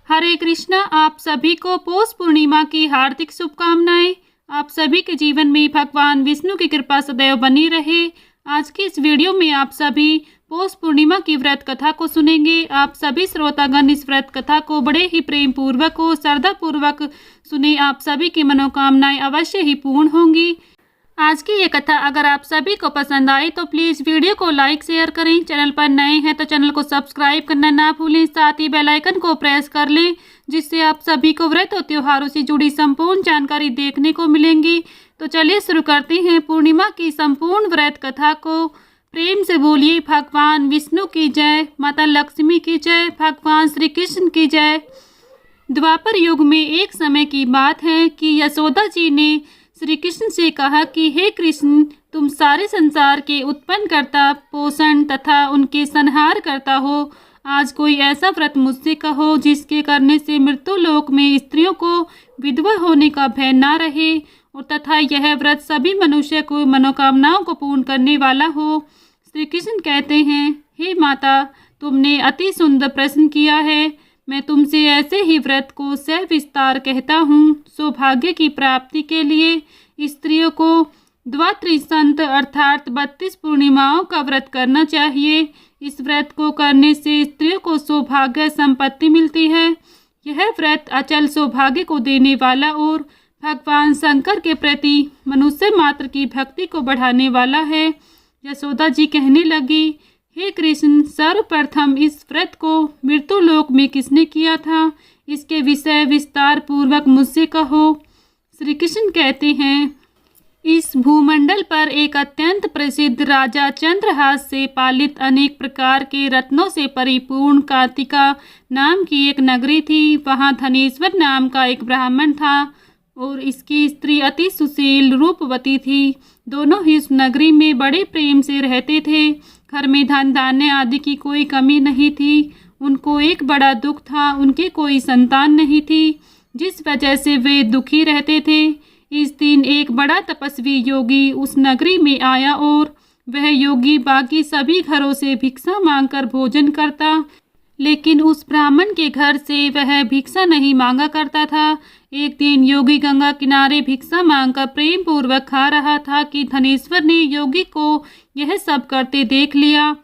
हरे कृष्णा। आप सभी को पौष पूर्णिमा की हार्दिक शुभकामनाएं। आप सभी के जीवन में भगवान विष्णु की कृपा सदैव बनी रहे। आज की इस वीडियो में आप सभी पौष पूर्णिमा की व्रत कथा को सुनेंगे। आप सभी श्रोतागण इस व्रत कथा को बड़े ही प्रेम पूर्वक और श्रद्धा पूर्वक सुने। आप सभी की मनोकामनाएं अवश्य ही पूर्ण होंगी। आज की ये कथा अगर आप सभी को पसंद आई तो प्लीज़ वीडियो को लाइक शेयर करें। चैनल पर नए हैं तो चैनल को सब्सक्राइब करना ना भूलें। साथ ही बेल आइकन को प्रेस कर लें जिससे आप सभी को व्रत और त्योहारों से जुड़ी संपूर्ण जानकारी देखने को मिलेंगी। तो चलिए शुरू करते हैं पूर्णिमा की संपूर्ण व्रत कथा को। प्रेम से बोलिए भगवान विष्णु की जय, माता लक्ष्मी की जय, भगवान श्री कृष्ण की जय। द्वापर युग में एक समय की बात है कि यशोदा जी ने श्री कृष्ण से कहा कि हे कृष्ण, तुम सारे संसार के उत्पन्न करता, पोषण तथा उनके संहार करता हो। आज कोई ऐसा व्रत मुझसे कहो जिसके करने से मृत्यु लोक में स्त्रियों को विधवा होने का भय ना रहे और तथा यह व्रत सभी मनुष्य को मनोकामनाओं को पूर्ण करने वाला हो। श्री कृष्ण कहते हैं, हे माता, तुमने अति सुंदर प्रश्न किया है। मैं तुमसे ऐसे ही व्रत को सविस्तार कहता हूँ। सौभाग्य की प्राप्ति के लिए स्त्रियों को द्वात्रिशंत अर्थात 32 पूर्णिमाओं का व्रत करना चाहिए। इस व्रत को करने से स्त्रियों को सौभाग्य संपत्ति मिलती है। यह व्रत अचल सौभाग्य को देने वाला और भगवान शंकर के प्रति मनुष्य मात्र की भक्ति को बढ़ाने वाला है। यशोदा जी कहने लगी, हे कृष्ण, सर्वप्रथम इस व्रत को मृत्यु लोक में किसने किया था? इसके विषय विस्तार पूर्वक मुझसे कहो। श्री कृष्ण कहते हैं, इस भूमंडल पर एक अत्यंत प्रसिद्ध राजा चंद्रहास से पालित अनेक प्रकार के रत्नों से परिपूर्ण कार्तिका नाम की एक नगरी थी। वहाँ धनेश्वर नाम का एक ब्राह्मण था और इसकी स्त्री अति सुशील रूपवती थी। दोनों ही इस नगरी में बड़े प्रेम से रहते थे। घर में धन धान्य आदि की कोई कमी नहीं थी। उनको एक बड़ा दुख था, उनके कोई संतान नहीं थी, जिस वजह से वे दुखी रहते थे। इस दिन एक बड़ा तपस्वी योगी उस नगरी में आया और वह योगी बाकी सभी घरों से भिक्षा मांगकर भोजन करता, लेकिन उस ब्राह्मण के घर से वह भिक्षा नहीं मांगा करता था। एक दिन योगी गंगा किनारे भिक्षा मांगकर प्रेम पूर्वक खा रहा था कि धनेश्वर ने योगी को यह सब करते देख लिया।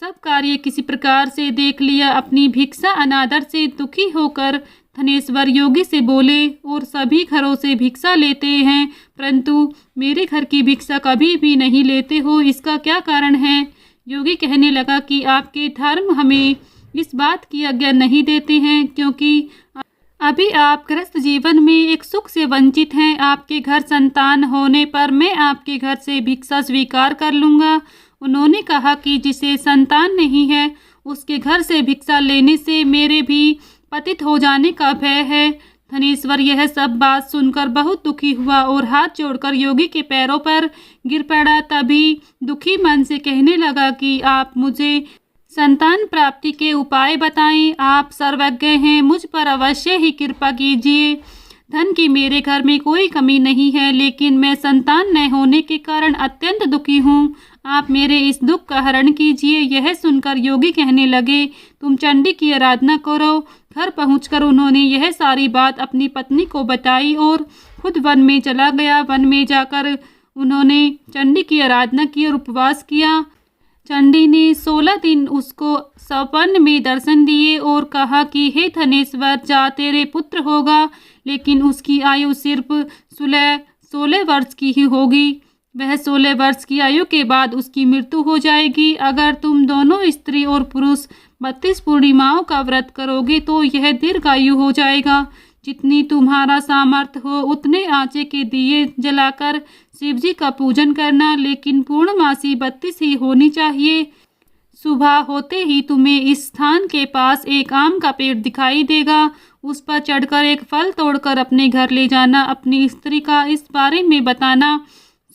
सब कार्य किसी प्रकार से देख लिया। अपनी भिक्षा अनादर से दुखी होकर धनेश्वर योगी से बोले, और सभी घरों से भिक्षा लेते हैं परंतु मेरे घर की भिक्षा कभी भी नहीं लेते हो, इसका क्या कारण है? योगी कहने लगा कि आपके धर्म हमें इस बात की आज्ञा नहीं देते हैं, क्योंकि अभी आप गृहस्थ जीवन में एक सुख से वंचित हैं। आपके घर संतान होने पर मैं आपके घर से भिक्षा स्वीकार कर लूँगा। उन्होंने कहा कि जिसे संतान नहीं है उसके घर से भिक्षा लेने से मेरे भी पतित हो जाने का भय है। धनेश्वर यह सब बात सुनकर बहुत दुखी हुआ और हाथ जोड़कर योगी के पैरों पर गिर पड़ा। तभी दुखी मन से कहने लगा कि आप मुझे संतान प्राप्ति के उपाय बताएं। आप सर्वज्ञ हैं, मुझ पर अवश्य ही कृपा कीजिए। धन की मेरे घर में कोई कमी नहीं है, लेकिन मैं संतान न होने के कारण अत्यंत दुखी हूँ। आप मेरे इस दुख का हरण कीजिए। यह सुनकर योगी कहने लगे, तुम चंडी की आराधना करो। घर पहुंचकर उन्होंने यह सारी बात अपनी पत्नी को बताई और खुद वन में चला गया। वन में जाकर उन्होंने चंडी की आराधना की और उपवास किया। चंडी ने 16 दिन उसको सपन में दर्शन दिए और कहा कि हे धनेश्वर, जा तेरे पुत्र होगा, लेकिन उसकी आयु सिर्फ 16 वर्ष की ही होगी। वह 16 वर्ष की आयु के बाद उसकी मृत्यु हो जाएगी। अगर तुम दोनों स्त्री और पुरुष 32 पूर्णिमाओं का व्रत करोगे तो यह दीर्घायु हो जाएगा। जितनी तुम्हारा सामर्थ्य हो उतने आंचे के दिए जलाकर शिवजी का पूजन करना, लेकिन पूर्णमासी 32 ही होनी चाहिए। सुबह होते ही तुम्हें इस स्थान के पास एक आम का पेड़ दिखाई देगा। उस पर चढ़कर एक फल तोड़कर अपने घर ले जाना। अपनी स्त्री का इस बारे में बताना।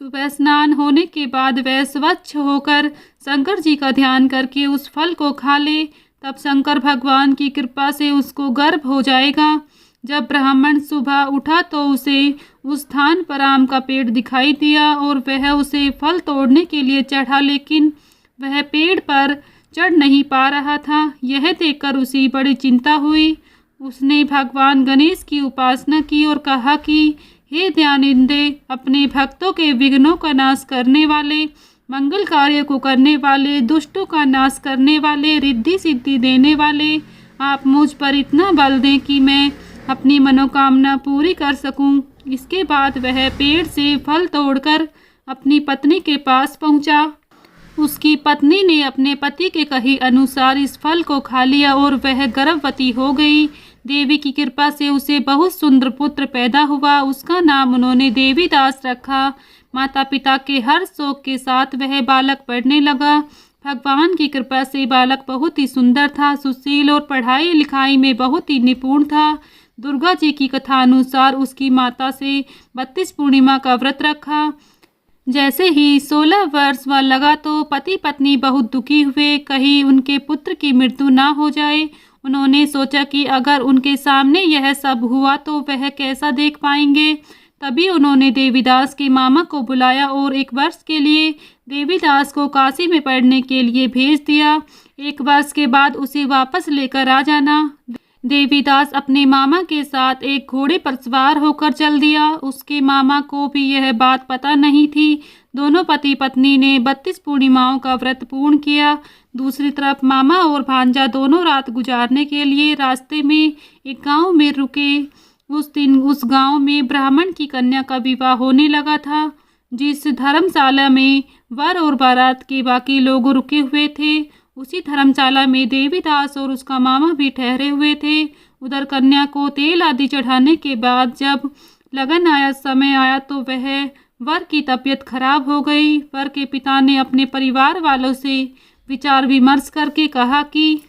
सुबह स्नान होने के बाद वह स्वच्छ होकर शंकर जी का ध्यान करके उस फल को खा ले। तब शंकर भगवान की कृपा से उसको गर्भ हो जाएगा। जब ब्राह्मण सुबह उठा तो उसे उस स्थान पर आम का पेड़ दिखाई दिया और वह उसे फल तोड़ने के लिए चढ़ा, लेकिन वह पेड़ पर चढ़ नहीं पा रहा था। यह देखकर उसे बड़ी चिंता हुई। उसने भगवान गणेश की उपासना की और कहा कि हे दयानिधे, अपने भक्तों के विघ्नों का नाश करने वाले, मंगल कार्य को करने वाले, दुष्टों का नाश करने वाले, रिद्धि सिद्धि देने वाले, आप मुझ पर इतना बल दें कि मैं अपनी मनोकामना पूरी कर सकूं। इसके बाद वह पेड़ से फल तोड़कर अपनी पत्नी के पास पहुंचा। उसकी पत्नी ने अपने पति के कहे अनुसार इस फल को खा लिया और वह गर्भवती हो गई। देवी की कृपा से उसे बहुत सुंदर पुत्र पैदा हुआ। उसका नाम उन्होंने देवीदास रखा। माता पिता के हर शौक के साथ वह बालक पढ़ने लगा। भगवान की कृपा से बालक बहुत ही सुंदर था, सुशील और पढ़ाई लिखाई में बहुत ही निपुण था। दुर्गा जी की कथा अनुसार उसकी माता से 32 पूर्णिमा का व्रत रखा। जैसे ही 16 वर्ष वह लगा तो पति पत्नी बहुत दुखी हुए, कहीं उनके पुत्र की मृत्यु ना हो जाए। उन्होंने सोचा कि अगर उनके सामने यह सब हुआ तो वह कैसा देख पाएंगे। तभी उन्होंने देवीदास के मामा को बुलाया और 1 वर्ष के लिए देवीदास को काशी में पढ़ने के लिए भेज दिया। 1 वर्ष के बाद उसे वापस लेकर आ जाना। देवीदास अपने मामा के साथ एक घोड़े पर सवार होकर चल दिया। उसके मामा को भी यह बात पता नहीं थी। दोनों पति पत्नी ने 32 पूर्णिमाओं का व्रत पूर्ण किया। दूसरी तरफ मामा और भांजा दोनों रात गुजारने के लिए रास्ते में एक गांव में रुके। उस दिन उस गांव में ब्राह्मण की कन्या का विवाह होने लगा था। जिस धर्मशाला में वर और बारात के बाकी लोग रुके हुए थे, उसी धर्मशाला में देवीदास और उसका मामा भी ठहरे हुए थे। उधर कन्या को तेल आदि चढ़ाने के बाद जब लगन समय आया तो वह वर की तबीयत खराब हो गई। वर के पिता ने अपने परिवार वालों से विचार विमर्श करके कहा कि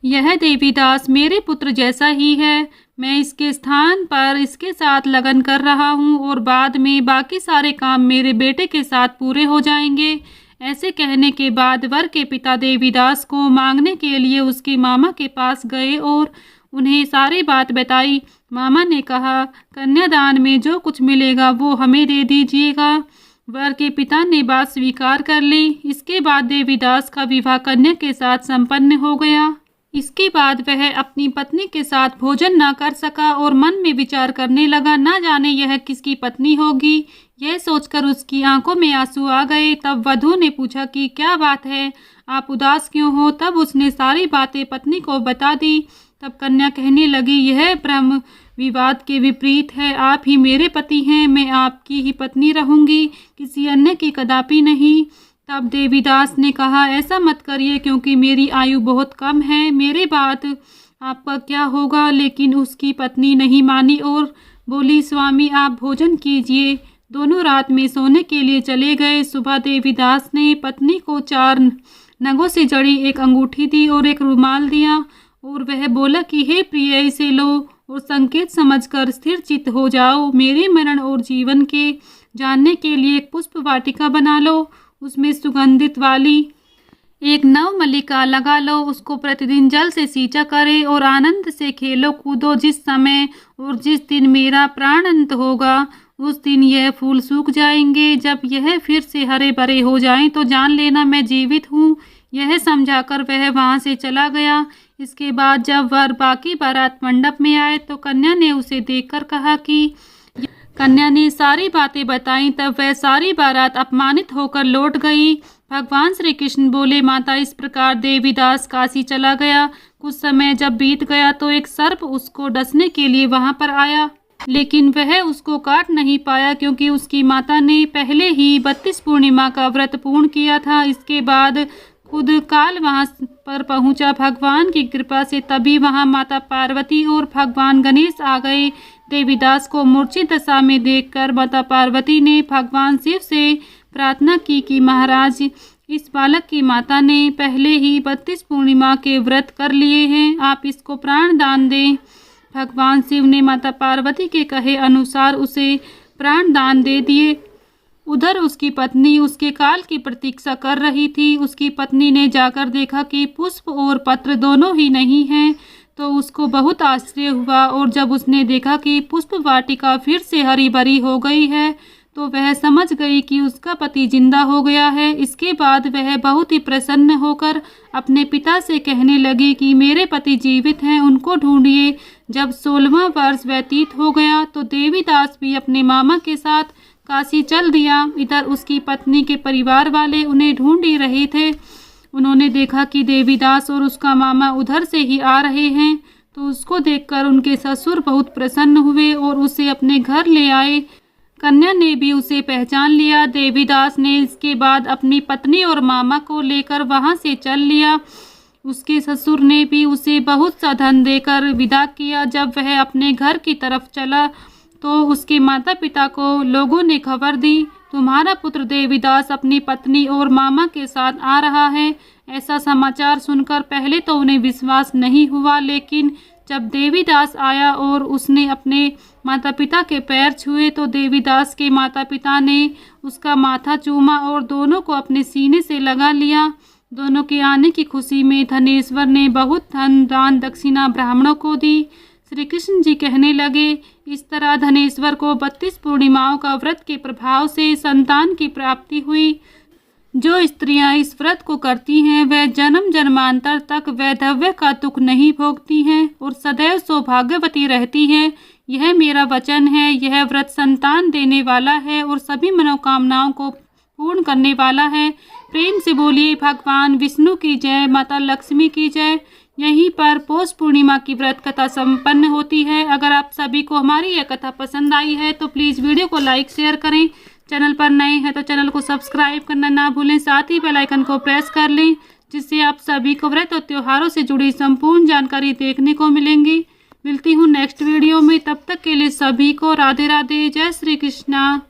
यह देवीदास मेरे पुत्र जैसा ही है। मैं इसके स्थान पर इसके साथ लगन कर रहा हूँ और बाद में बाकी सारे काम मेरे बेटे के साथ पूरे हो जाएंगे। ऐसे कहने के बाद वर के पिता देवीदास को मांगने के लिए उसके मामा के पास गए और उन्हें सारी बात बताई। मामा ने कहा, कन्यादान में जो कुछ मिलेगा वो हमें दे दीजिएगा। वर के पिता ने बात स्वीकार कर ली। इसके बाद देवीदास का विवाह कन्या के साथ संपन्न हो गया। इसके बाद वह अपनी पत्नी के साथ भोजन न कर सका और मन में विचार करने लगा, न जाने यह किसकी पत्नी होगी। यह सोचकर उसकी आंखों में आंसू आ गए। तब वधू ने पूछा कि क्या बात है, आप उदास क्यों हो। तब उसने सारी बातें पत्नी को बता दी। तब कन्या कहने लगी, यह ब्रह्म विवाद के विपरीत है। आप ही मेरे पति हैं, मैं आपकी ही पत्नी रहूंगी, किसी अन्य की कदापि नहीं। तब देवीदास ने कहा, ऐसा मत करिए क्योंकि मेरी आयु बहुत कम है, मेरे बाद आपका क्या होगा। लेकिन उसकी पत्नी नहीं मानी और बोली, स्वामी आप भोजन कीजिए। दोनों रात में सोने के लिए चले गए। सुबह देवीदास ने पत्नी को 4 नगों से जड़ी एक अंगूठी दी और एक रुमाल दिया और वह बोला कि हे प्रिय, इसे लो और संकेत समझकर स्थिर चित्त हो जाओ। मेरे मरण और जीवन के जानने के लिए एक पुष्प वाटिका बना लो, उसमें सुगंधित वाली एक नवमल्लिका लगा लो, उसको प्रतिदिन जल से सींचा करे और आनंद से खेलो कूदो। जिस समय और जिस दिन मेरा प्राण अंत होगा उस दिन यह फूल सूख जाएंगे। जब यह फिर से हरे भरे हो जाएं तो जान लेना मैं जीवित हूँ। यह समझाकर वह वहाँ से चला गया। इसके बाद जब वर बाकी बारात मंडप में आए तो कन्या ने उसे देखकर कहा कि कन्या ने सारी बातें बताई। तब वह सारी बारात अपमानित होकर लौट गई। भगवान श्री कृष्ण बोले, माता इस प्रकार देवीदास काशी चला गया। कुछ समय जब बीत गया तो एक सर्प उसको डसने के लिए वहां पर आया, लेकिन वह उसको काट नहीं पाया क्योंकि उसकी माता ने पहले ही 32 पूर्णिमा का व्रत पूर्ण किया था। इसके बाद खुद काल वहां पर पहुंचा। भगवान की कृपा से तभी वहां माता पार्वती और भगवान गणेश आ गए। देवीदास को मूर्छित दशा में देखकर माता पार्वती ने भगवान शिव से प्रार्थना की कि महाराज, इस बालक की माता ने पहले ही 32 पूर्णिमा के व्रत कर लिए हैं, आप इसको प्राण दान दें। भगवान शिव ने माता पार्वती के कहे अनुसार उसे प्राण दान दे दिए। उधर उसकी पत्नी उसके काल की प्रतीक्षा कर रही थी। उसकी पत्नी ने जाकर देखा कि पुष्प और पत्र दोनों ही नहीं हैं, तो उसको बहुत आश्चर्य हुआ और जब उसने देखा कि पुष्प वाटिका फिर से हरी भरी हो गई है तो वह समझ गई कि उसका पति जिंदा हो गया है। इसके बाद वह बहुत ही प्रसन्न होकर अपने पिता से कहने लगी कि मेरे पति जीवित हैं, उनको ढूंढिए। जब 16वां वर्ष व्यतीत हो गया तो देवीदास भी अपने मामा के साथ काशी चल दिया। इधर उसकी पत्नी के परिवार वाले उन्हें ढूंढ ही रहे थे। उन्होंने देखा कि देवीदास और उसका मामा उधर से ही आ रहे हैं, तो उसको देखकर उनके ससुर बहुत प्रसन्न हुए और उसे अपने घर ले आए। कन्या ने भी उसे पहचान लिया। देवीदास ने इसके बाद अपनी पत्नी और मामा को लेकर वहां से चल लिया। उसके ससुर ने भी उसे बहुत सा धन देकर विदा किया। जब वह अपने घर की तरफ चला तो उसके माता पिता को लोगों ने खबर दी, तुम्हारा पुत्र देवीदास अपनी पत्नी और मामा के साथ आ रहा है। ऐसा समाचार सुनकर पहले तो उन्हें विश्वास नहीं हुआ, लेकिन जब देवीदास आया और उसने अपने माता पिता के पैर छुए तो देवीदास के माता पिता ने उसका माथा चूमा और दोनों को अपने सीने से लगा लिया। दोनों के आने की खुशी में धनेश्वर ने बहुत धन दान दक्षिणा ब्राह्मणों को दी। श्री कृष्ण जी कहने लगे, इस तरह धनेश्वर को 32 पूर्णिमाओं का व्रत के प्रभाव से संतान की प्राप्ति हुई। जो स्त्रियां इस व्रत को करती हैं वह जन्म जन्मांतर तक वैधव्य का दुख नहीं भोगती हैं और सदैव सौभाग्यवती रहती हैं। यह मेरा वचन है। यह व्रत संतान देने वाला है और सभी मनोकामनाओं को पूर्ण करने वाला है। प्रेम से बोलिए भगवान विष्णु की जय, माता लक्ष्मी की जय। यहीं पर पौष पूर्णिमा की व्रत कथा संपन्न होती है। अगर आप सभी को हमारी यह कथा पसंद आई है तो प्लीज़ वीडियो को लाइक शेयर करें। चैनल पर नए हैं तो चैनल को सब्सक्राइब करना ना भूलें। साथ ही बेल आइकन को प्रेस कर लें, जिससे आप सभी को व्रत और त्योहारों से जुड़ी संपूर्ण जानकारी देखने को मिलेंगी। मिलती हूँ नेक्स्ट वीडियो में, तब तक के लिए सभी को राधे राधे, जय श्री कृष्णा।